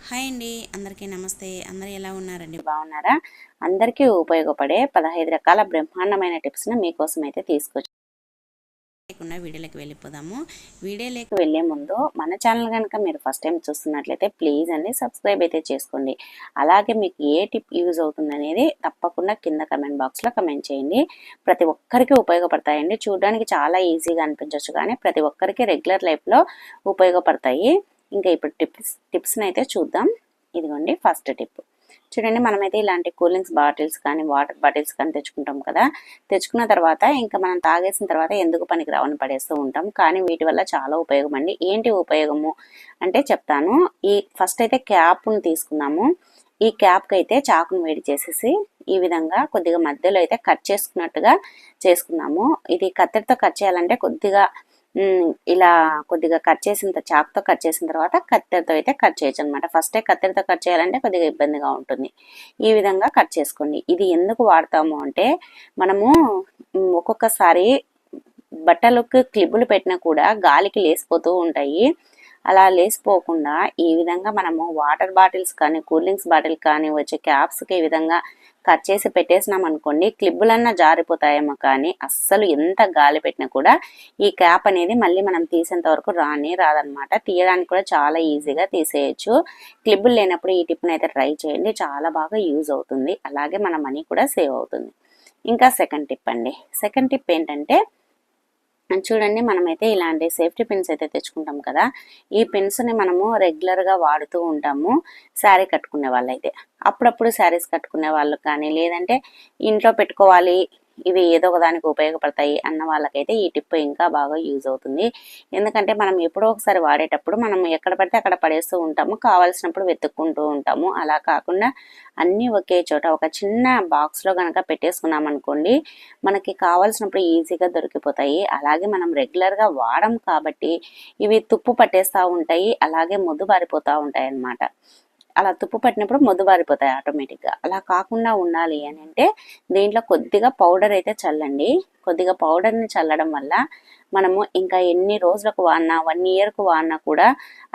Hi అండి, అందరికీ నమస్తే. అందరూ ఎలా ఉన్నారండి? బాగున్నారా? అందరికీ ఉపయోగపడే 15 రకాల బ్రహ్మాండమైన టిప్స్‌ని మీకోసం అయితే తీసుకొచ్చాను. లేకుండా వీడియోలోకి వెళ్ళిపోదాము. వీడియోలోకి వెళ్ళే ముందు మన ఛానల్ కనుక మీరు ఫస్ట్ టైం చూస్తున్నట్లయితే ప్లీజ్ అండి సబ్స్క్రైబ్ అయితే చేసుకోండి. అలాగే మీకు ఏ టిప్ యూజ్ అవుతుందనేది తప్పకుండా కింద కమెంట్ బాక్స్‌లో కమెంట్ చేయండి. ప్రతి ఒక్కరికి ఉపయోగపడతాయండి. చూడడానికి చాలా ఈజీగా అనిపించవచ్చు కానీ ప్రతి ఒక్కరికి రెగ్యులర్ లైఫ్‌లో ఉపయోగపడతాయి. ఇంకా ఇప్పుడు టిప్స్‌ని అయితే చూద్దాం. ఇదిగోండి ఫస్ట్ టిప్. చూడండి, మనమైతే ఇలాంటి కూలింగ్స్ బాటిల్స్ కానీ వాటర్ బాటిల్స్ కానీ తెచ్చుకుంటాం కదా. తెచ్చుకున్న తర్వాత ఇంకా మనం తాగేసిన తర్వాత ఎందుకు పనికి రావని పడేస్తూ ఉంటాం. కానీ వీటి వల్ల చాలా ఉపయోగం అండి. ఏంటి ఉపయోగము అంటే చెప్తాను. ఈ ఫస్ట్ అయితే క్యాప్ను తీసుకున్నాము. ఈ క్యాప్కి అయితే చాకును వేడి చేసేసి ఈ విధంగా కొద్దిగా మధ్యలో అయితే కట్ చేసుకున్నట్టుగా చేసుకున్నాము. ఇది కత్తెరతో కట్ చేయాలంటే కొద్దిగా ఇలా కొద్దిగా కట్ చేసిన చాకుతో కట్ చేసిన తర్వాత కత్తెరతో అయితే కట్ చేయొచ్చు అనమాట. ఫస్టే కత్తెరతో కట్ చేయాలంటే కొద్దిగా ఇబ్బందిగా ఉంటుంది. ఈ విధంగా కట్ చేసుకోండి. ఇది ఎందుకు వాడతాము అంటే మనము ఒక్కొక్కసారి బట్టలకు క్లిబ్బులు పెట్టినా కూడా గాలికి లేసిపోతూ ఉంటాయి. అలా లేసిపోకుండా ఈ విధంగా మనము వాటర్ బాటిల్స్ కానీ కూల్ డ్రింక్స్ బాటిల్ కానీ వచ్చే క్యాప్స్కి ఈ విధంగా కట్ చేసి పెట్టేసినాం అనుకోండి, క్లిబ్బులన్నా జారిపోతాయేమో కానీ అస్సలు ఎంత గాలి పెట్టినా కూడా ఈ క్యాప్ అనేది మళ్ళీ మనం తీసేంత వరకు రాదనమాట. తీయడానికి కూడా చాలా ఈజీగా తీసేయచ్చు. క్లిబ్బులు లేనప్పుడు ఈ టిప్ని అయితే ట్రై చేయండి, చాలా బాగా యూజ్ అవుతుంది. అలాగే మన మనీ కూడా సేవ్ అవుతుంది. ఇంకా సెకండ్ టిప్ అండి. సెకండ్ టిప్ ఏంటంటే చూడండి, మనమైతే ఇలాంటి సేఫ్టీ పిన్స్ అయితే తెచ్చుకుంటాం కదా. ఈ పిన్స్ని మనము రెగ్యులర్గా వాడుతూ ఉంటాము. శారీ కట్టుకునే వాళ్ళైతే అప్పుడప్పుడు శారీస్ కట్టుకునే వాళ్ళు కానీ లేదంటే ఇంట్లో పెట్టుకోవాలి, ఇవి ఏదో ఒక దానికి ఉపయోగపడతాయి అన్న వాళ్ళకైతే ఈ టిప్ ఇంకా బాగా యూజ్ అవుతుంది. ఎందుకంటే మనం ఎప్పుడో ఒకసారి వాడేటప్పుడు మనం ఎక్కడ పడితే అక్కడ పడేస్తూ ఉంటాము, కావాల్సినప్పుడు వెతుక్కుంటూ ఉంటాము. అలా కాకుండా అన్నీ ఒకే చోట ఒక చిన్న బాక్స్లో కనుక పెట్టేసుకున్నాం అనుకోండి, మనకి కావాల్సినప్పుడు ఈజీగా దొరికిపోతాయి. అలాగే మనం రెగ్యులర్గా వాడం కాబట్టి ఇవి తుప్పు పట్టేస్తూ ఉంటాయి, అలాగే మొద్దు బారిపోతూ ఉంటాయి అన్నమాట. అలా తుప్పు పట్టినప్పుడు మొద్దు బారిపోతాయి ఆటోమేటిక్గా. అలా కాకుండా ఉండాలి అని అంటే దీంట్లో కొద్దిగా పౌడర్ అయితే చల్లండి. కొద్దిగా పౌడర్ని చల్లడం వల్ల మనము ఇంకా ఎన్ని రోజులకు వాడినా 1 ఇయర్కు వాడినా కూడా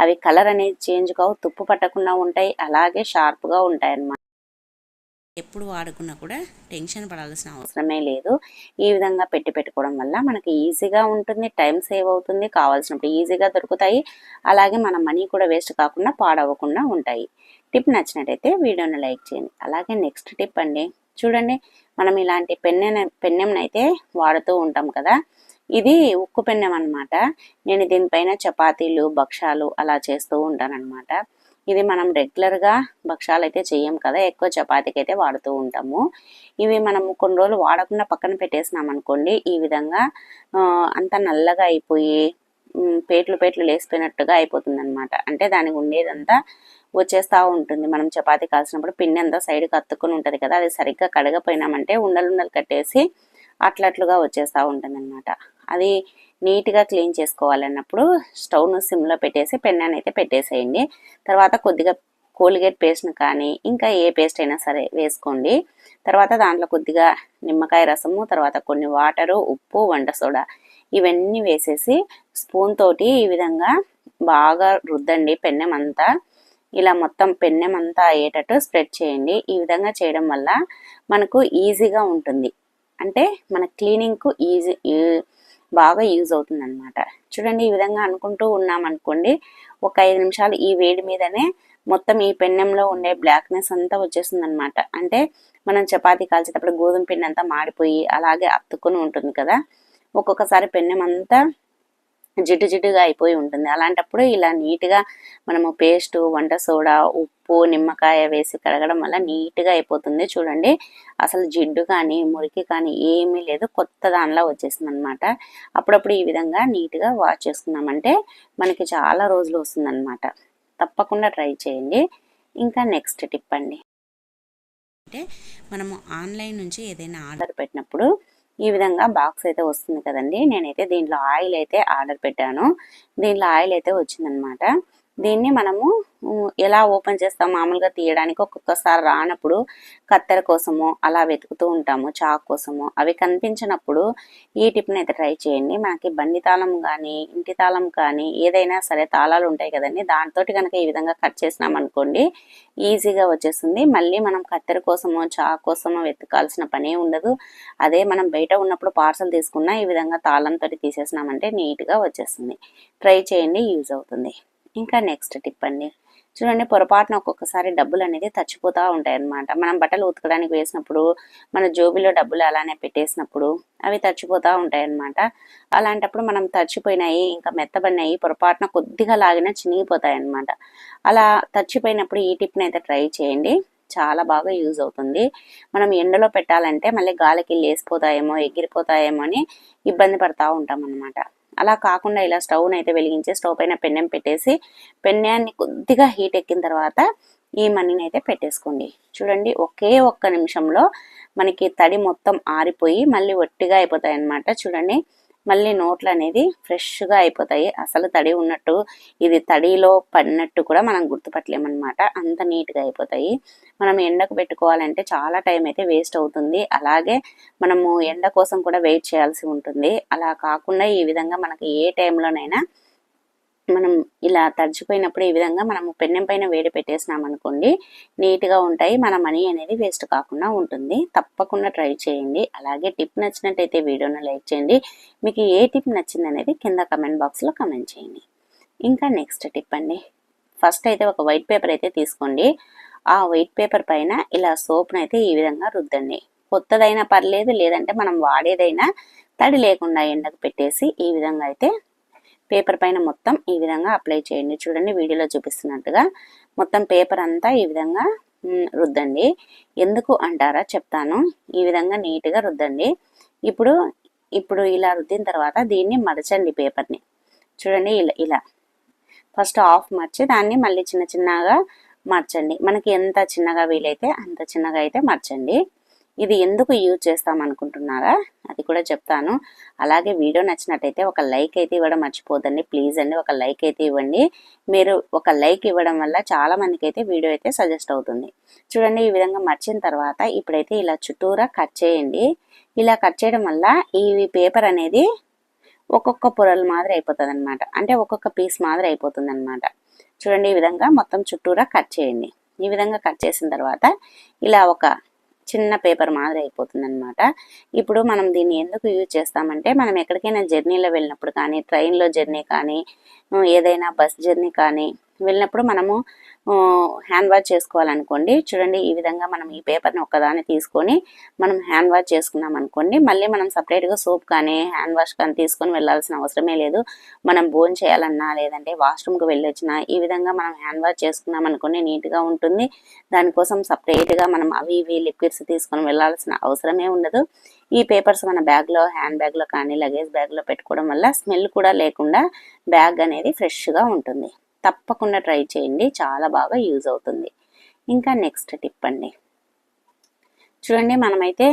అవి కలర్ అనేది చేంజ్ కావు, తుప్పు పట్టకుండా ఉంటాయి, అలాగే షార్ప్గా ఉంటాయి అన్నమాట. ఎప్పుడు వాడుకున్నా కూడా టెన్షన్ పడాల్సిన అవసరమే లేదు. ఈ విధంగా పెట్టుకోవడం వల్ల మనకి ఈజీగా ఉంటుంది, టైం సేవ్ అవుతుంది, కావాల్సినప్పుడు ఈజీగా దొరుకుతాయి, అలాగే మన మనీ కూడా వేస్ట్ కాకుండా పాడవకుండా ఉంటాయి. టిప్ నచ్చినట్టయితే వీడియోని లైక్ చేయండి. అలాగే నెక్స్ట్ టిప్ అండి. చూడండి, మనం ఇలాంటి పెన్నెంనైతే వాడుతూ ఉంటాం కదా. ఇది ఉక్కు పెన్నెం అనమాట. నేను దీనిపైన చపాతీలు భక్షాలు అలా చేస్తూ ఉంటానన్నమాట. ఇది మనం రెగ్యులర్గా భక్షాలు అయితే చెయ్యం కదా, ఎక్కువ చపాతీకి అయితే వాడుతూ ఉంటాము. ఇవి మనము కొన్ని రోజులు వాడకుండా పక్కన పెట్టేసినాం అనుకోండి, ఈ విధంగా అంతా నల్లగా అయిపోయి పేట్లు లేసిపోయినట్టుగా అయిపోతుంది అనమాట. అంటే దానికి ఉండేదంతా వచ్చేస్తూ ఉంటుంది. మనం చపాతీ కాల్సినప్పుడు పిండి అంతా సైడ్కి అత్తుకొని ఉంటుంది కదా, అది సరిగ్గా కడగపోయినామంటే ఉండలు కట్టేసి అట్లట్లుగా వచ్చేస్తూ ఉంటుంది అనమాట. అది నీట్గా క్లీన్ చేసుకోవాలన్నప్పుడు స్టవ్ను సిమ్లో పెట్టేసి పెన్నాన్ని అయితే పెట్టేసేయండి. తర్వాత కొద్దిగా కోల్గేట్ పేస్ట్ని కానీ ఇంకా ఏ పేస్ట్ అయినా సరే వేసుకోండి. తర్వాత దాంట్లో కొద్దిగా నిమ్మకాయ రసము, తర్వాత కొన్ని వాటరు, ఉప్పు, వంట సోడా ఇవన్నీ వేసేసి స్పూన్ తోటి ఈ విధంగా బాగా రుద్దండి పెన్నెం అంతా. ఇలా మొత్తం పెన్నెం అంతా అయ్యేటట్టు స్ప్రెడ్ చేయండి. ఈ విధంగా చేయడం వల్ల మనకు ఈజీగా ఉంటుంది, అంటే మన క్లీనింగ్కు బాగా యూజ్ అవుతుంది అనమాట. చూడండి, ఈ విధంగా అనుకుంటూ ఉన్నామనుకోండి, ఒక 5 నిమిషాలు ఈ వేడి మీదనే మొత్తం ఈ పెన్నెంలో ఉండే బ్లాక్నెస్ అంతా వచ్చేస్తుంది అనమాట. అంటే మనం చపాతీ కాల్చేటప్పుడు గోధుమ పిండి అంతా మాడిపోయి అలాగే అతుక్కుని ఉంటుంది కదా, ఒక్కొక్కసారి పెన్నెం అంతా జిడ్డుగా అయిపోయి ఉంటుంది. అలాంటప్పుడు ఇలా నీట్గా మనము పేస్టు, వంట సోడా, ఉప్పు, నిమ్మకాయ వేసి కడగడం వల్ల నీట్గా అయిపోతుంది. చూడండి, అసలు జిడ్డు కానీ మురికి కానీ ఏమీ లేదు, కొత్త దానిలా వచ్చేసింది అనమాట. అప్పుడప్పుడు ఈ విధంగా నీట్గా వాష్ చేసుకున్నామంటే మనకి చాలా రోజులు వస్తుందన్నమాట. తప్పకుండా ట్రై చేయండి. ఇంకా నెక్స్ట్ టిప్ అండి. అంటే మనము ఆన్లైన్ నుంచి ఏదైనా ఆర్డర్ పెట్టినప్పుడు ఈ విధంగా బాక్స్ అయితే వస్తుంది కదండి. నేనైతే దీంట్లో ఆయిల్ అయితే ఆర్డర్ పెట్టాను. దీంట్లో ఆయిల్ అయితే వచ్చిందనమాట. దీన్ని మనము ఎలా ఓపెన్ చేస్తాం, మామూలుగా తీయడానికి ఒక్కొక్కసారి రానప్పుడు కత్తెర కోసమో అలా వెతుకుతూ ఉంటాము, చాకు కోసమో. అవి కనిపించినప్పుడు ఈ టిప్ని అయితే ట్రై చేయండి. మనకి బండి తాళం కానీ ఇంటి తాళం కానీ ఏదైనా సరే తాళాలు ఉంటాయి కదండి, దాంతో కనుక ఈ విధంగా కట్ చేసినాం అనుకోండి ఈజీగా వచ్చేస్తుంది. మళ్ళీ మనం కత్తెర కోసమో చాకు కోసమో వెతకాల్సిన పనే ఉండదు. అదే మనం బయట ఉన్నప్పుడు పార్సల్ తీసుకున్నా ఈ విధంగా తాళంతో తీసేసినామంటే నీట్గా వచ్చేస్తుంది. ట్రై చేయండి, యూజ్ అవుతుంది. ఇంకా నెక్స్ట్ టిప్ అండి, చూడండి పొరపాటున ఒక్కొక్కసారి డబ్బులు అనేది తచ్చిపోతూ ఉంటాయి అన్నమాట. మనం బట్టలు ఉతకడానికి వేసినప్పుడు మన జోబిలో డబ్బులు అలానే పెట్టేసినప్పుడు అవి తచ్చిపోతూ ఉంటాయి అన్నమాట. అలాంటప్పుడు మనం తచ్చిపోయినాయి ఇంకా మెత్తబడినాయి పొరపాటున కొద్దిగా లాగినా చినిగిపోతాయి అన్నమాట. అలా తచ్చిపోయినప్పుడు ఈ టిప్ని అయితే ట్రై చేయండి, చాలా బాగా యూజ్ అవుతుంది. మనం ఎండలో పెట్టాలంటే మళ్ళీ గాలికి లేసిపోతాయేమో ఎగిరిపోతాయేమో అని ఇబ్బంది పడతా ఉంటాం అన్నమాట. అలా కాకుండా ఇలా స్టవ్ని అయితే వెలిగించి స్టవ్ పైన పెన్నెం పెట్టేసి పెన్నెన్ని కొద్దిగా హీట్ ఎక్కిన తర్వాత ఈ మనీని అయితే పెట్టేసుకోండి. చూడండి ఒకే ఒక్క నిమిషంలో మనకి తడి మొత్తం ఆరిపోయి మళ్ళీ ఒట్టిగా అయిపోతాయి అన్నమాట. చూడండి మళ్ళీ నోట్లు అనేది ఫ్రెష్గా అయిపోతాయి. అసలు తడి ఉన్నట్టు ఇది తడిలో పడినట్టు కూడా మనం గుర్తుపట్టలేమన్నమాట, అంత నీట్గా అయిపోతాయి. మనం ఎండకు పెట్టుకోవాలంటే చాలా టైం అయితే వేస్ట్ అవుతుంది. అలాగే మనము ఎండ కోసం కూడా వెయిట్ చేయాల్సి ఉంటుంది. అలా కాకుండా ఈ విధంగా మనకి ఏ టైంలోనైనా మనం ఇలా తడిచిపోయినప్పుడు ఈ విధంగా మనము పెన్నెం పైన వేడి పెట్టేసినాం అనుకోండి నీట్గా ఉంటాయి. మన మనీ అనేది వేస్ట్ కాకుండా ఉంటుంది. తప్పకుండా ట్రై చేయండి. అలాగే టిప్ నచ్చినట్టయితే వీడియోను లైక్ చేయండి. మీకు ఏ టిప్ నచ్చింది అనేది కింద కమెంట్ బాక్స్లో కమెంట్ చేయండి. ఇంకా నెక్స్ట్ టిప్ అండి, ఫస్ట్ అయితే ఒక వైట్ పేపర్ అయితే తీసుకోండి. ఆ వైట్ పేపర్ పైన ఇలా సోప్ను అయితే ఈ విధంగా రుద్దండి. కొత్తదైనా పర్లేదు, లేదంటే మనం వాడేదైనా తడి లేకుండా ఎండకు పెట్టేసి ఈ విధంగా అయితే పేపర్ పైన మొత్తం ఈ విధంగా అప్లై చేయండి. చూడండి వీడియోలో చూపిస్తున్నట్టుగా మొత్తం పేపర్ అంతా ఈ విధంగా రుద్దండి. ఎందుకు అంటారా చెప్తాను. ఈ విధంగా నీట్గా రుద్దండి. ఇప్పుడు ఇలా రుద్దిన తర్వాత దీన్ని మడచండి పేపర్ని. చూడండి ఇలా ఫస్ట్ హాఫ్ మర్చి దాన్ని మళ్ళీ చిన్న చిన్నగా మర్చండి. మనకి ఎంత చిన్నగా వీలైతే అంత చిన్నగా అయితే మర్చండి. ఇది ఎందుకు యూజ్ చేస్తాం అనుకుంటున్నారా అది కూడా చెప్తాను. అలాగే వీడియో నచ్చినట్టయితే ఒక లైక్ అయితే ఇవ్వడం మర్చిపోదండి ప్లీజ్ అండి. ఒక లైక్ అయితే ఇవ్వండి. మీరు ఒక లైక్ ఇవ్వడం వల్ల చాలా మందికి అయితే వీడియో అయితే సజెస్ట్ అవుతుంది. చూడండి ఈ విధంగా మర్చిన తర్వాత ఇప్పుడైతే ఇలా చుట్టూరా కట్ చేయండి. ఇలా కట్ చేయడం వల్ల ఈ పేపర్ అనేది ఒక్కొక్క పొరలు మాదిరి అయిపోతుంది అనమాట, అంటే ఒక్కొక్క పీస్ మాదిరి అయిపోతుంది అనమాట. చూడండి ఈ విధంగా మొత్తం చుట్టూరా కట్ చేయండి. ఈ విధంగా కట్ చేసిన తర్వాత ఇలా ఒక చిన్న పేపర్ మాదిరి అయిపోతుంది అనమాట. ఇప్పుడు మనం దీన్ని ఎందుకు యూజ్ చేస్తామంటే మనం ఎక్కడికైనా జర్నీలో వెళ్ళినప్పుడు కానీ, ట్రైన్లో జర్నీ కానీ, ఏదైనా బస్ జర్నీ కానీ వెళ్ళినప్పుడు మనము హ్యాండ్ వాష్ చేసుకోవాలనుకోండి. చూడండి ఈ విధంగా మనం ఈ పేపర్ని ఒక్కదాన్ని తీసుకొని మనం హ్యాండ్ వాష్ చేసుకున్నాం అనుకోండి, మళ్ళీ మనం సపరేట్గా సోప్ కానీ హ్యాండ్ వాష్ కానీ తీసుకొని వెళ్ళాల్సిన అవసరమే లేదు. మనం భోజనం చేయాలన్నా లేదంటే వాష్రూమ్కి వెళ్ళొచ్చినా ఈ విధంగా మనం హ్యాండ్ వాష్ చేసుకున్నాం అనుకోండి నీట్గా ఉంటుంది. దానికోసం సపరేట్గా మనం అవి ఇవి లిక్విడ్స్ తీసుకొని వెళ్ళాల్సిన అవసరమే ఉండదు. ఈ పేపర్స్ మన బ్యాగ్లో హ్యాండ్ బ్యాగ్లో కానీ లగేజ్ బ్యాగ్లో పెట్టుకోవడం వల్ల స్మెల్ కూడా లేకుండా బ్యాగ్ అనేది ఫ్రెష్గా ఉంటుంది. తప్పకుండా ట్రై చేయండి, చాలా బాగా యూజ్ అవుతుంది. ఇంకా నెక్స్ట్ టిప్ అండి, చూడండి మనమైతే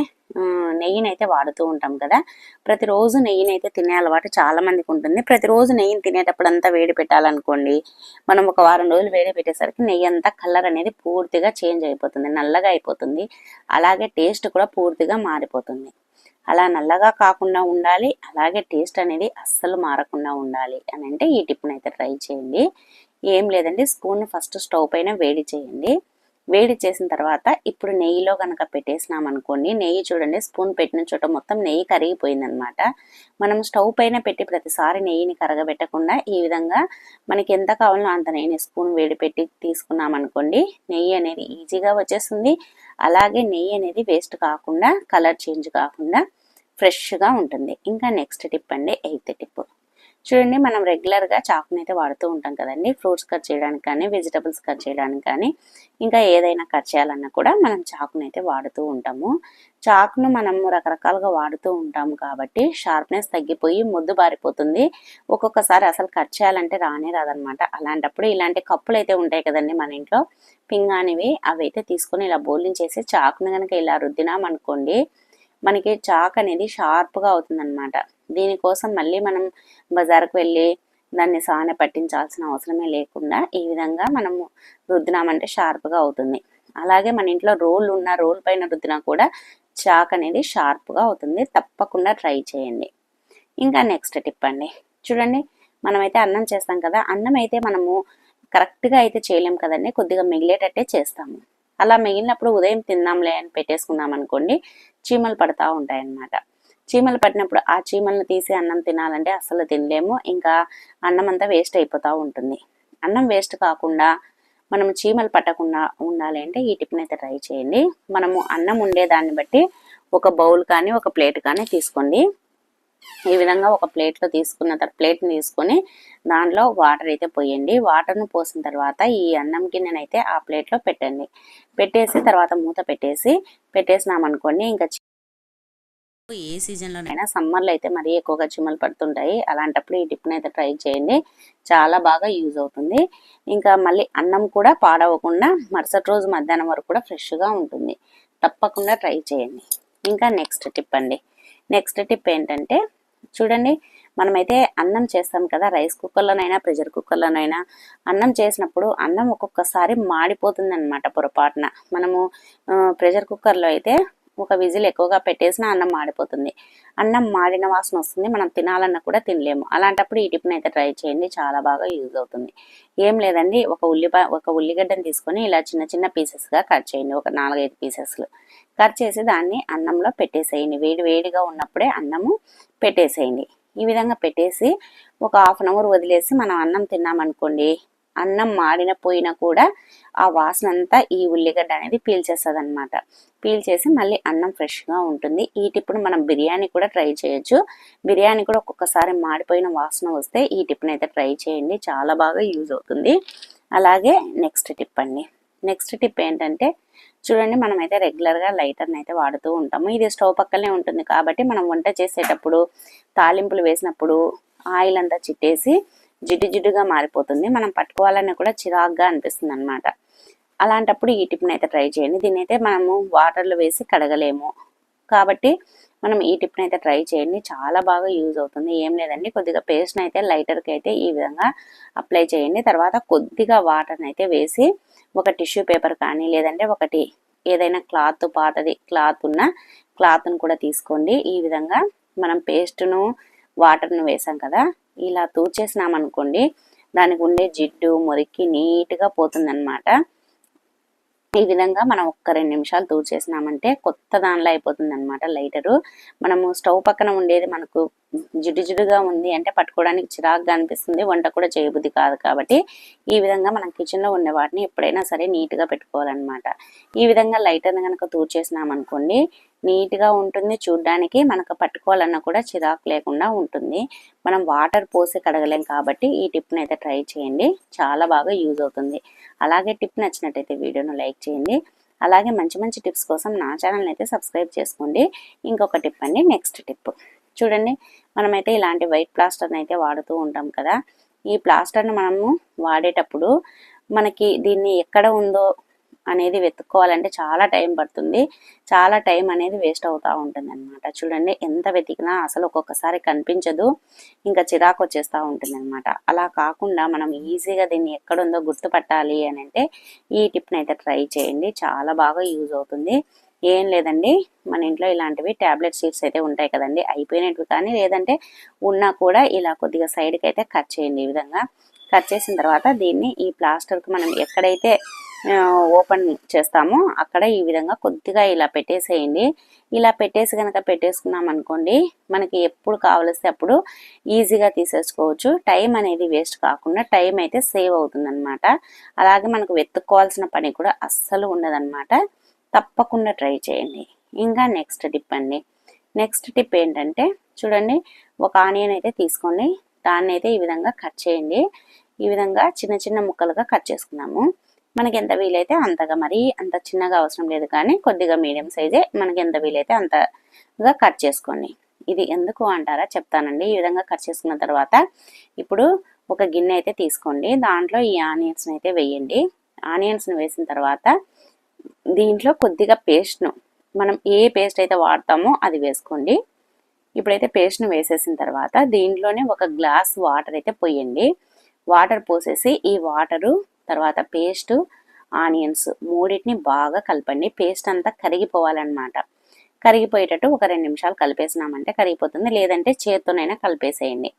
నెయ్యిని అయితే వాడుతూ ఉంటాం కదా. ప్రతిరోజు నెయ్యిని అయితే తినే అలవాటు చాలా మందికి ఉంటుంది. ప్రతిరోజు నెయ్యిని తినేటప్పుడు అంతా వేడి పెట్టాలనుకోండి, మనం ఒక వారం రోజులు వేడి పెట్టేసరికి నెయ్యి అంతా కలర్ అనేది పూర్తిగా చేంజ్ అయిపోతుంది, నల్లగా అయిపోతుంది. అలాగే టేస్ట్ కూడా పూర్తిగా మారిపోతుంది. అలా నల్లగా కాకుండా ఉండాలి, అలాగే టేస్ట్ అనేది అస్సలు మారకుండా ఉండాలి అని అంటే ఈ టిప్ని అయితే ట్రై చేయండి. ఏం లేదండి, స్పూన్ ఫస్ట్ స్టవ్ పైన వేడి చేయండి. వేడి చేసిన తర్వాత ఇప్పుడు నెయ్యిలో కనుక పెట్టేసినాం అనుకోండి, నెయ్యి చూడండి స్పూన్ పెట్టిన చోట మొత్తం నెయ్యి కరిగిపోయిందనమాట. మనం స్టవ్ పైన పెట్టి ప్రతిసారి నెయ్యిని కరగబెట్టకుండా ఈ విధంగా మనకి ఎంత కావాలో అంత నెయ్యిని స్పూన్ వేడి పెట్టి తీసుకున్నాం అనుకోండి, నెయ్యి అనేది ఈజీగా వచ్చేస్తుంది. అలాగే నెయ్యి అనేది వేస్ట్ కాకుండా, కలర్ చేంజ్ కాకుండా ఫ్రెష్గా ఉంటుంది. ఇంకా నెక్స్ట్ టిప్ అండి, 8th టిప్. చూడండి మనం రెగ్యులర్గా చాకుని అయితే వాడుతూ ఉంటాం కదండి, ఫ్రూట్స్ కట్ చేయడానికి కానీ, వెజిటబుల్స్ కట్ చేయడానికి కానీ, ఇంకా ఏదైనా కట్ చేయాలన్నా కూడా మనం చాకుని అయితే వాడుతూ ఉంటాము. చాకును మనం రకరకాలుగా వాడుతూ ఉంటాము కాబట్టి షార్ప్నెస్ తగ్గిపోయి ముద్దు బారిపోతుంది. ఒక్కొక్కసారి అసలు కట్ చేయాలంటే రానే రాదనమాట. అలాంటప్పుడు ఇలాంటి కప్పులు అయితే ఉంటాయి కదండి మన ఇంట్లో, పింగానివి, అవి అయితే తీసుకొని ఇలా బోలించేసి చాకును కనుక ఇలా రుద్దినాం అనుకోండి, మనకి చాక్ అనేది షార్ప్గా అవుతుందన్నమాట. దీనికోసం మళ్ళీ మనం బజార్కు వెళ్ళి దాన్ని సానె పట్టించాల్సిన అవసరమే లేకుండా ఈ విధంగా మనము రుద్దినామంటే షార్ప్గా అవుతుంది. అలాగే మన ఇంట్లో రోల్ ఉన్న రోల్ పైన రుద్దినా కూడా చాక్ అనేది షార్ప్గా అవుతుంది. తప్పకుండా ట్రై చేయండి. ఇంకా నెక్స్ట్ టిప్ అండి, చూడండి మనమైతే అన్నం చేస్తాం కదా, అన్నం అయితే మనము కరెక్ట్గా అయితే చేయలేం కదండి, కొద్దిగా మిగిలేటట్టే చేస్తాము. అలా మిగిలినప్పుడు ఉదయం తిందాంలే అని పెట్టేసుకున్నాం అనుకోండి, చీమలు పడతా ఉంటాయన్నమాట. చీమలు పట్టినప్పుడు ఆ చీమలను తీసి అన్నం తినాలంటే అస్సలు తినలేము. ఇంకా అన్నం అంతా వేస్ట్ అయిపోతూ ఉంటుంది. అన్నం వేస్ట్ కాకుండా మనం చీమలు పట్టకుండా ఉండాలి అంటే ఈ టిప్ని అయితే ట్రై చేయండి. మనము అన్నం ఉండేదాన్ని బట్టి ఒక బౌల్ కానీ ఒక ప్లేట్ కానీ తీసుకోండి. ఈ విధంగా ఒక ప్లేట్లో తీసుకున్న తర్వాత ప్లేట్ని తీసుకొని దాంట్లో వాటర్ అయితే పోయండి. వాటర్ను పోసిన తర్వాత ఈ అన్నం గిన్నెనైతే ఆ ప్లేట్లో పెట్టండి. పెట్టేసి తర్వాత మూత పెట్టేసినామనుకోండి, ఇంకా ఏ సీజన్లో సమ్మర్లో అయితే మరీ ఎక్కువగా చీమలు పడుతుంటాయి. అలాంటప్పుడు ఈ టిప్ని అయితే ట్రై చేయండి, చాలా బాగా యూజ్ అవుతుంది. ఇంకా మళ్ళీ అన్నం కూడా పాడవకుండా మరుసటి రోజు మధ్యాహ్నం వరకు కూడా ఫ్రెష్గా ఉంటుంది. తప్పకుండా ట్రై చేయండి. ఇంకా నెక్స్ట్ టిప్ అండి, నెక్స్ట్ టిప్ ఏంటంటే చూడండి, మనమైతే అన్నం చేస్తాం కదా, రైస్ కుక్కర్లోనైనా ప్రెషర్ కుక్కర్లోనైనా అన్నం చేసినప్పుడు అన్నం ఒక్కొక్కసారి మాడిపోతుంది అనమాట పొరపాటున. మనము ప్రెషర్ కుక్కర్లో అయితే ఒక విజిల్ ఎక్కువగా పెట్టేసినా అన్నం మాడిపోతుంది. అన్నం మాడిన వాసన వస్తుంది, మనం తినాలన్నా కూడా తినలేము. అలాంటప్పుడు ఈ టిప్ని అయితే ట్రై చేయండి, చాలా బాగా యూజ్ అవుతుంది. ఏం లేదండి, ఒక ఉల్లిగడ్డను తీసుకొని ఇలా చిన్న చిన్న పీసెస్గా కట్ చేయండి. ఒక 4-5 పీసెస్లు కట్ చేసి దాన్ని అన్నంలో పెట్టేసేయండి. వేడిగా ఉన్నప్పుడే అన్నము పెట్టేసేయండి. ఈ విధంగా పెట్టేసి ఒక 1/2 అవర్ వదిలేసి మనం అన్నం తిన్నామనుకోండి, అన్నం మాడిన పోయినా కూడా ఆ వాసన అంతా ఈ ఉల్లిగడ్డ అనేది పీల్చేస్తుంది అనమాట. పీల్చేసి మళ్ళీ అన్నం ఫ్రెష్గా ఉంటుంది. ఈ టిప్ను మనం బిర్యానీ కూడా ట్రై చేయొచ్చు. బిర్యానీ కూడా ఒక్కొక్కసారి మాడిపోయిన వాసన వస్తే ఈ టిప్ని అయితే ట్రై చేయండి, చాలా బాగా యూజ్ అవుతుంది. అలాగే నెక్స్ట్ టిప్ అండి, నెక్స్ట్ టిప్ ఏంటంటే చూడండి, మనమైతే రెగ్యులర్గా లైటర్ని అయితే వాడుతూ ఉంటాము. ఇది స్టవ్ పక్కనే ఉంటుంది కాబట్టి మనం వంట చేసేటప్పుడు తాలింపులు వేసినప్పుడు ఆయిల్ అంతా చిట్టేసి జిడ్డుగా మారిపోతుంది. మనం పట్టుకోవాలని కూడా చిరాగ్గా అనిపిస్తుంది అనమాట. అలాంటప్పుడు ఈ టిప్ని అయితే ట్రై చేయండి. దీన్ని అయితే మనము వాటర్లో వేసి కడగలేము కాబట్టి మనం ఈ టిప్ని అయితే ట్రై చేయండి, చాలా బాగా యూజ్ అవుతుంది. ఏం లేదండి, కొద్దిగా పేస్ట్ని అయితే లైటర్కి అయితే ఈ విధంగా అప్లై చేయండి. తర్వాత కొద్దిగా వాటర్ని అయితే వేసి ఒక టిష్యూ పేపర్ కానీ లేదంటే ఒకటి ఏదైనా క్లాత్, పాతది క్లాత్ ఉన్న క్లాత్ను కూడా తీసుకోండి. ఈ విధంగా మనం పేస్ట్ను వాటర్ను వేసాం కదా, ఇలా తూచేసినామనుకోండి, దానికి ఉండే జిడ్డు మురికి నీట్గా పోతుందన్నమాట. ఈ విధంగా మనం ఒక్క 2 నిమిషాలు తూచేసినామంటే కొత్త దానిలో అయిపోతుంది అనమాట లైటరు. మనము స్టవ్ పక్కన ఉండేది మనకు జిడ్డుగా ఉంది అంటే పట్టుకోవడానికి చిరాగ్గా అనిపిస్తుంది, వంట కూడా చేయబుద్ధి కాదు. కాబట్టి ఈ విధంగా మనం కిచెన్లో ఉండే వాటిని ఎప్పుడైనా సరే నీట్గా పెట్టుకోవాలన్నమాట. ఈ విధంగా లైటర్ని కనుక తూచేసినామనుకోండి, నీట్గా ఉంటుంది చూడ్డానికి, మనకు పట్టుకోవాలన్నా కూడా చిరాకు లేకుండా ఉంటుంది. మనం వాటర్ పోసి కడగలేం కాబట్టి ఈ టిప్ని అయితే ట్రై చేయండి, చాలా బాగా యూజ్ అవుతుంది. అలాగే టిప్ నచ్చినట్టయితే వీడియోను లైక్ చేయండి. అలాగే మంచి టిప్స్ కోసం నా ఛానల్ని అయితే సబ్స్క్రైబ్ చేసుకోండి. ఇంకొక టిప్ అండి, నెక్స్ట్ టిప్ చూడండి, మనమైతే ఇలాంటి వైట్ ప్లాస్టర్ని అయితే వాడుతూ ఉంటాం కదా. ఈ ప్లాస్టర్ని మనము వాడేటప్పుడు మనకి దీన్ని ఎక్కడ ఉందో అనేది వెతుక్కోవాలంటే చాలా టైం పడుతుంది, చాలా టైం అనేది వేస్ట్ అవుతూ ఉంటుంది అనమాట. చూడండి, ఎంత వెతికినా అసలు ఒక్కొక్కసారి కనిపించదు, ఇంకా చిరాకు వచ్చేస్తూ ఉంటుంది అనమాట. అలా కాకుండా మనం ఈజీగా దీన్ని ఎక్కడుందో గుర్తుపట్టాలి అని అంటే ఈ టిప్ని అయితే ట్రై చేయండి, చాలా బాగా యూజ్ అవుతుంది. ఏం లేదండి, మన ఇంట్లో ఇలాంటివి ట్యాబ్లెట్ షీట్స్ అయితే ఉంటాయి కదండి, అయిపోయినట్టు కానీ లేదంటే ఉన్నా కూడా ఇలా కొద్దిగా సైడ్కి అయితే కట్ చేయండి. ఈ విధంగా కట్ చేసిన తర్వాత దీన్ని ఈ ప్లాస్టర్కి మనం ఎక్కడైతే ఓపెన్ చేస్తామో అక్కడ ఈ విధంగా కొద్దిగా ఇలా పెట్టేసేయండి. ఇలా పెట్టేసి కనుక పెట్టేసుకున్నాం అనుకోండి, మనకి ఎప్పుడు కావలిస్తే అప్పుడు ఈజీగా తీసేసుకోవచ్చు. టైం అనేది వేస్ట్ కాకుండా టైం అయితే సేవ్ అవుతుంది అనమాట. అలాగే మనకు వెతుక్కోవాల్సిన పని కూడా అస్సలు ఉండదన్నమాట. తప్పకుండా ట్రై చేయండి. ఇంకా నెక్స్ట్ టిప్ అండి, నెక్స్ట్ టిప్ ఏంటంటే చూడండి, ఒక ఆనియన్ అయితే తీసుకోండి, దాన్ని అయితే ఈ విధంగా కట్ చేయండి. ఈ విధంగా చిన్న ముక్కలుగా కట్ చేసుకున్నాము. మనకి ఎంత వీలైతే అంతగా, మరీ అంత చిన్నగా అవసరం లేదు కానీ కొద్దిగా మీడియం సైజే, మనకి ఎంత వీలైతే అంతగా కట్ చేసుకోండి. ఇది ఎందుకు అంటారా చెప్తానండి. ఈ విధంగా కట్ చేసుకున్న తర్వాత ఇప్పుడు ఒక గిన్నె అయితే తీసుకోండి, దాంట్లో ఈ ఆనియన్స్ని అయితే వేయండి. ఆనియన్స్ని వేసిన తర్వాత దీంట్లో కొద్దిగా పేస్ట్ను, మనం ఏ పేస్ట్ అయితే వాడతామో అది వేసుకోండి. ఇప్పుడైతే పేస్ట్ను వేసేసిన తర్వాత దీంట్లోనే ఒక గ్లాస్ వాటర్ అయితే పోయండి. వాటర్ పోసేసి ఈ వాటరు తర్వాత పేస్టు ఆనియన్స్ మూడింటిని బాగా కలపండి. పేస్ట్ అంతా కరిగిపోవాలన్నమాట. కరిగిపోయేటట్టు ఒక 2 నిమిషాలు కలిపేసినామంటే కరిగిపోతుంది. లేదంటే చేత్తోనైనా కలిపేసేయండి.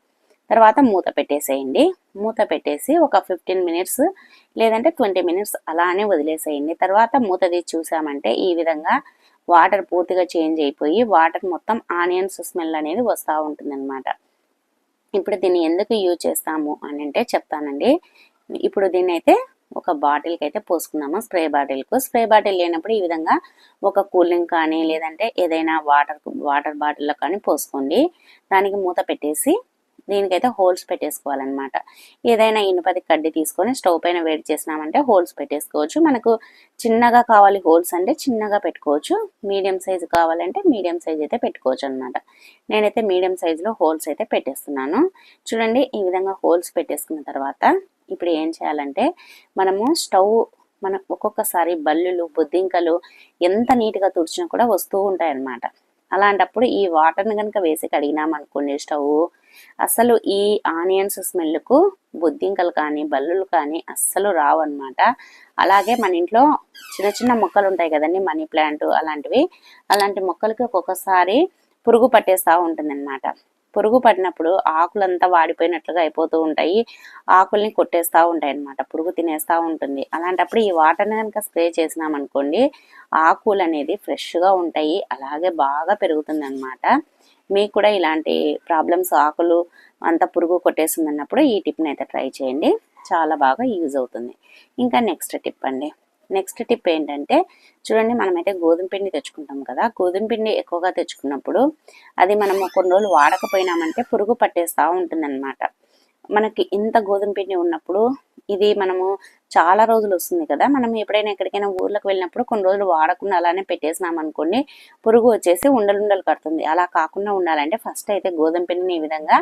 తర్వాత మూత పెట్టేసేయండి. మూత పెట్టేసి ఒక 15 మినిట్స్ లేదంటే 20 మినిట్స్ అలానే వదిలేసేయండి. తర్వాత మూత తీసి చూసామంటే ఈ విధంగా వాటర్ పూర్తిగా చేంజ్ అయిపోయి వాటర్ మొత్తం ఆనియన్స్ స్మెల్ అనేది వస్తూ ఉంటుందన్నమాట. ఇప్పుడు దీన్ని ఎందుకు యూజ్ చేస్తాము అని అంటే చెప్తానండి. ఇప్పుడు దీన్ని అయితే ఒక బాటిల్కి అయితే పోసుకుందాము. స్ప్రే బాటిల్ లేనప్పుడు ఈ విధంగా ఒక కూలింగ్ కానీ లేదంటే ఏదైనా వాటర్ బాటిల్లో కానీ పోసుకోండి. దానికి మూత పెట్టేసి దీనికైతే హోల్స్ పెట్టేసుకోవాలన్నమాట. ఏదైనా ఇనుపది కడ్డీ తీసుకొని స్టవ్ పైన వేడి చేసినామంటే హోల్స్ పెట్టేసుకోవచ్చు. మనకు చిన్నగా కావాలి హోల్స్ అంటే చిన్నగా పెట్టుకోవచ్చు. మీడియం సైజు కావాలంటే మీడియం సైజ్ అయితే పెట్టుకోవచ్చు అనమాట. నేనైతే మీడియం సైజులో హోల్స్ అయితే పెట్టేస్తున్నాను. చూడండి, ఈ విధంగా హోల్స్ పెట్టేసుకున్న తర్వాత ఇప్పుడు ఏం చేయాలంటే మనం ఒక్కొక్కసారి బల్లులు బొద్దింకలు ఎంత నీట్గా తుడిచినా కూడా వస్తూ ఉంటాయి అన్నమాట. అలాంటప్పుడు ఈ వాటర్ని కనుక వేసి కడిగినామనుకోండి స్టవ్, అసలు ఈ ఆనియన్స్ స్మెల్కు బొద్దింకలు కానీ బల్లులు కానీ అస్సలు రావు అనమాట. అలాగే మన ఇంట్లో చిన్న చిన్న మొక్కలు ఉంటాయి కదండి, మనీ ప్లాంట్ అలాంటి మొక్కలకి ఒక్కొక్కసారి పురుగు పట్టేస్తూ ఉంటుందన్నమాట. పురుగు పట్టినప్పుడు ఆకులంతా వాడిపోయినట్లుగా అయిపోతూ ఉంటాయి. ఆకుల్ని కొట్టేస్తూ ఉంటాయి అన్నమాట. పురుగు తినేస్తూ ఉంటుంది. అలాంటప్పుడు ఈ వాటర్ని కనుక స్ప్రే చేసినామనుకోండి ఆకులు అనేది ఫ్రెష్గా ఉంటాయి. అలాగే బాగా పెరుగుతుంది అనమాట. మీకు కూడా ఇలాంటి ప్రాబ్లమ్స్ ఆకులు అంత పురుగు కొట్టేస్తుంది అన్నప్పుడు ఈ టిప్ని అయితే ట్రై చేయండి. చాలా బాగా యూజ్ అవుతుంది. ఇంకా నెక్స్ట్ టిప్ ఏంటంటే చూడండి, మనమైతే గోధుమ పిండి తెచ్చుకుంటాం కదా. గోధుమ పిండి ఎక్కువగా తెచ్చుకున్నప్పుడు అది మనము కొన్ని రోజులు వాడకపోయినామంటే పురుగు పట్టేస్తూ ఉంటుందన్నమాట. మనకి ఇంత గోధుమ పిండి ఉన్నప్పుడు ఇది మనము చాలా రోజులు వస్తుంది కదా. మనం ఎప్పుడైనా ఎక్కడికైనా ఊర్లకు వెళ్ళినప్పుడు కొన్ని రోజులు వాడకుండా అలానే పెట్టేసినాం అనుకోండి పురుగు వచ్చేసి ఉండలు కడుతుంది. అలా కాకుండా ఉండాలంటే ఫస్ట్ అయితే గోధుమ పిండిని ఈ విధంగా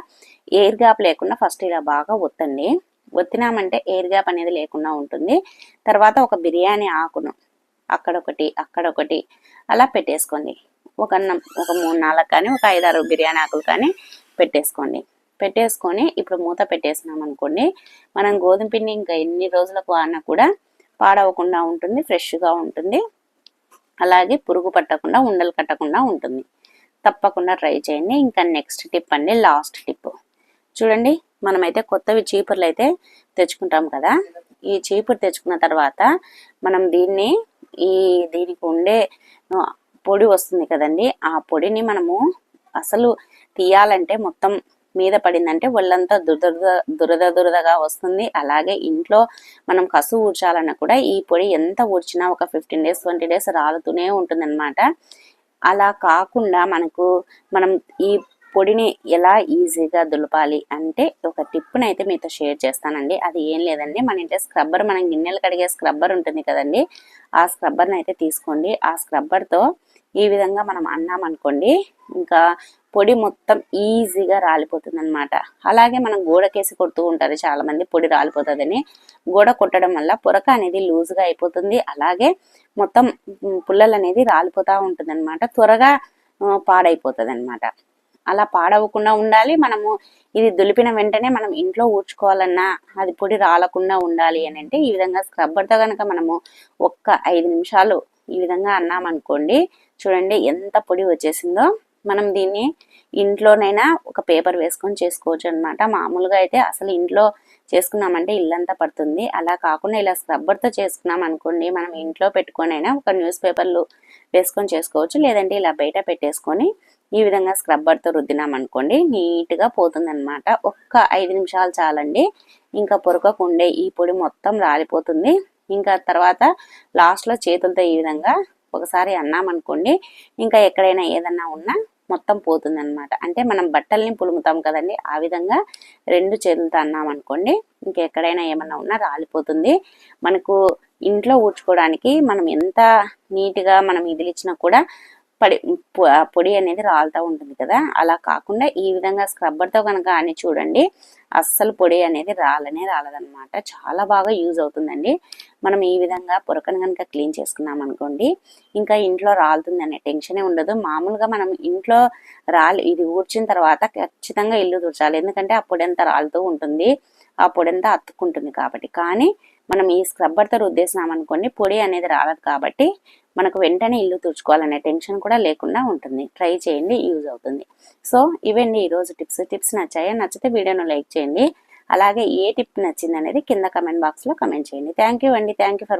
ఎయిర్ గ్యాప్ లేకుండా ఫస్ట్ ఇలా బాగా ఒత్తండి. ఒత్తినామంటే ఎయిర్ గ్యాప్ అనేది లేకుండా ఉంటుంది. తర్వాత ఒక బిర్యానీ ఆకును అక్కడొకటి అలా పెట్టేసుకోండి. ఒక 3-4 కానీ ఒక 5-6 బిర్యానీ ఆకులు కానీ పెట్టేసుకొని ఇప్పుడు మూత పెట్టేసినాం అనుకోండి మనం గోధుమ పిండి ఇంకా ఎన్ని రోజులకు వాడినా కూడా పాడవకుండా ఉంటుంది, ఫ్రెష్గా ఉంటుంది. అలాగే పురుగు పట్టకుండా ఉండలు కట్టకుండా ఉంటుంది. తప్పకుండా ట్రై చేయండి. ఇంకా నెక్స్ట్ టిప్ అండి, లాస్ట్ టిప్. చూడండి, మనమైతే కొత్తవి చీపుర్లు అయితే తెచ్చుకుంటాం కదా. ఈ చీపురు తెచ్చుకున్న తర్వాత మనం దీనికి ఉండే పొడి వస్తుంది కదండి. ఆ పొడిని మనము అసలు తీయాలంటే మొత్తం మీద పడిందంటే ఒళ్ళంతా దురదగా వస్తుంది. అలాగే ఇంట్లో మనం కసు ఊడ్చాలన్నా కూడా ఈ పొడి ఎంత ఊడ్చినా ఒక 15 days 20 days రాలుతూనే ఉంటుంది అనమాట. అలా కాకుండా మనం ఈ పొడిని ఎలా ఈజీగా దులపాలి అంటే ఒక టిప్ని అయితే మీతో షేర్ చేస్తానండి. అది ఏం లేదండి, మన ఇంట్లో స్క్రబ్బర్, మనం గిన్నెలు కడిగే స్క్రబ్బర్ ఉంటుంది కదండి, ఆ స్క్రబ్బర్ని అయితే తీసుకోండి. ఆ స్క్రబ్బర్తో ఈ విధంగా మనం అన్నామనుకోండి ఇంకా పొడి మొత్తం ఈజీగా రాలిపోతుంది అనమాట. అలాగే మనం గోడకేసి కొడుతూ ఉంటారు చాలా మంది, పొడి రాలిపోతుందని. గోడ కొట్టడం వల్ల పొరక అనేది లూజ్గా అయిపోతుంది. అలాగే మొత్తం పుల్లలు అనేది రాలిపోతూ ఉంటుంది అనమాట. త్వరగా పాడైపోతుంది అనమాట. అలా పాడవకుండా ఉండాలి. మనము ఇది దులిపిన వెంటనే మనం ఇంట్లో ఊడ్చుకోవాలన్నా అది పొడి రాలకుండా ఉండాలి అని అంటే ఈ విధంగా స్క్రబ్బర్తో కనుక మనము ఒక్క 5 నిమిషాలు ఈ విధంగా అన్నామనుకోండి, చూడండి ఎంత పొడి వచ్చేసిందో. మనం దీన్ని ఇంట్లోనైనా ఒక పేపర్ వేసుకొని చేసుకోవచ్చు అనమాట. మామూలుగా అయితే అసలు ఇంట్లో చేసుకున్నామంటే ఇల్లంతా పడుతుంది. అలా కాకుండా ఇలా స్క్రబ్బర్తో చేసుకున్నాం అనుకోండి, మనం ఇంట్లో పెట్టుకొనైనా ఒక న్యూస్ పేపర్లు వేసుకొని చేసుకోవచ్చు. లేదంటే ఇలా బయట పెట్టేసుకొని ఈ విధంగా స్క్రబ్బర్తో రుద్దినాం అనుకోండి నీట్గా పోతుంది అనమాట. ఒక్క 5 నిమిషాలు చాలండి. ఇంకా పొరకకుండే ఈ పొడి మొత్తం రాలిపోతుంది. ఇంకా తర్వాత లాస్ట్లో చేతులతో ఈ విధంగా ఒకసారి అన్నామనుకోండి ఇంకా ఎక్కడైనా ఏదన్నా ఉన్నా మొత్తం పోతుంది అనమాట. అంటే మనం బట్టల్ని పులుముతాం కదండి, ఆ విధంగా 2 చేతులతో అన్నామనుకోండి ఇంకెక్కడైనా ఏమన్నా ఉన్నా రాలిపోతుంది. మనకు ఇంట్లో ఊడ్చుకోవడానికి మనం ఎంత నీట్గా మనం ఇదిలిచ్చినా కూడా పొడి అనేది రాలుతూ ఉంటుంది కదా, అలా కాకుండా ఈ విధంగా స్క్రబ్బర్తో కనుక అని చూడండి, అస్సలు పొడి అనేది రాలదనమాట. చాలా బాగా యూజ్ అవుతుందండి. మనం ఈ విధంగా పొరకను కనుక క్లీన్ చేసుకున్నాం అనుకోండి, ఇంకా ఇంట్లో రాలుతుంది అనే టెన్షనే ఉండదు. మామూలుగా మనం ఇంట్లో ఇది ఊడ్చిన తర్వాత ఖచ్చితంగా ఇల్లు తుడచాలి, ఎందుకంటే ఆ పొడి అంతా రాలుతూ ఉంటుంది, ఆ పొడి అంతా అతుక్కుంటుంది కాబట్టి. కానీ మనం ఈ స్క్రబ్బర్తో రుద్దేసినాం అనుకోండి, పొడి అనేది రాలదు కాబట్టి మనకు వెంటనే ఇల్లు తుడుచుకోవాలనే టెన్షన్ కూడా లేకుండా ఉంటుంది. ట్రై చేయండి, యూజ్ అవుతుంది. సో ఇవండి ఈరోజు టిప్స్ నచ్చాయా? నచ్చితే వీడియోను లైక్ చేయండి. అలాగే ఏ టిప్ నచ్చింది అనేది కింద కమెంట్ బాక్స్లో కమెంట్ చేయండి. థ్యాంక్ యూ అండి. Thank you for